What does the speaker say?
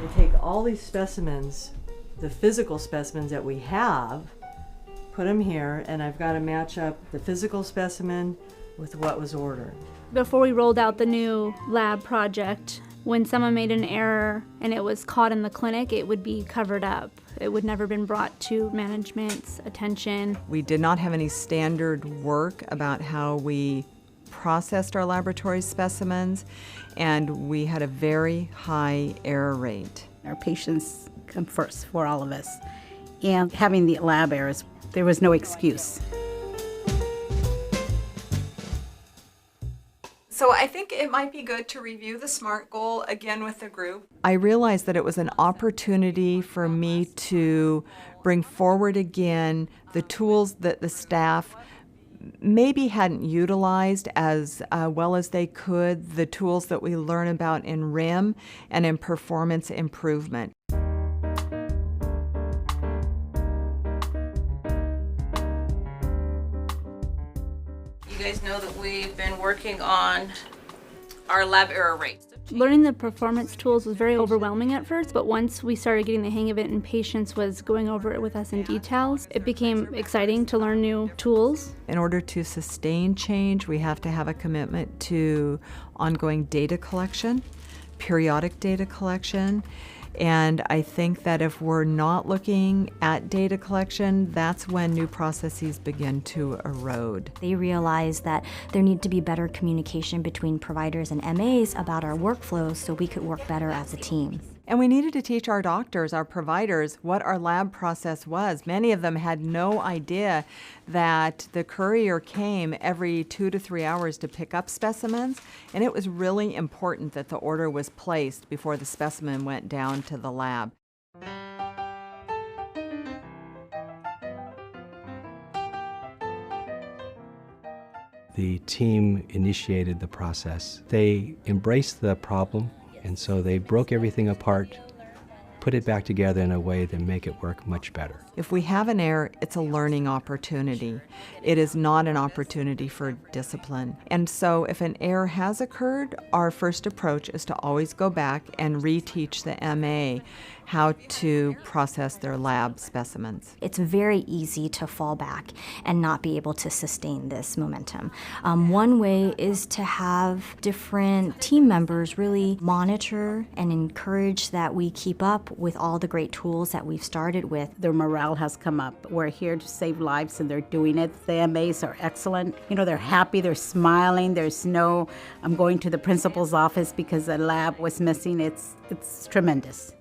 I take all these specimens, the physical specimens that we have, put them here, and I've got to match up the physical specimen with what was ordered. Before we rolled out the new lab project, when someone made an error and it was caught in the clinic, it would be covered up. It would never been brought to management's attention. We did not have any standard work about how we processed our laboratory specimens, and we had a very high error rate. Our patients come first for all of us. And having the lab errors, there was no excuse. So I think it might be good to review the SMART goal again with the group. I realized that it was an opportunity for me to bring forward again the tools that the staff maybe hadn't utilized as well as they could, the tools that we learn about in RIM and in performance improvement. You guys know that we've been working on our lab error rates. Learning the performance tools was very overwhelming at first, but once we started getting the hang of it and Patience was going over it with us in details, it became exciting to learn new tools. In order to sustain change, we have to have a commitment to ongoing data collection, periodic data collection, and I think that if we're not looking at data collection, that's when new processes begin to erode. They realized that there needed to be better communication between providers and MAs about our workflows so we could work better as a team. And we needed to teach our doctors, our providers, what our lab process was. Many of them had no idea that the courier came every 2 to 3 hours to pick up specimens, and it was really important that the order was placed before the specimen went down to the lab. The team initiated the process. They embraced the problem, and so they broke everything apart, put it back together in a way that make it work much better. If we have an error, it's a learning opportunity. It is not an opportunity for discipline. And so if an error has occurred, our first approach is to always go back and reteach the MA how to process their lab specimens. It's very easy to fall back and not be able to sustain this momentum. One way is to have different team members really monitor and encourage that we keep up with all the great tools that we've started with. Their morale has come up. We're here to save lives, and they're doing it. The MAs are excellent. You know, they're happy, they're smiling. There's no, I'm going to the principal's office because the lab was missing. It's tremendous.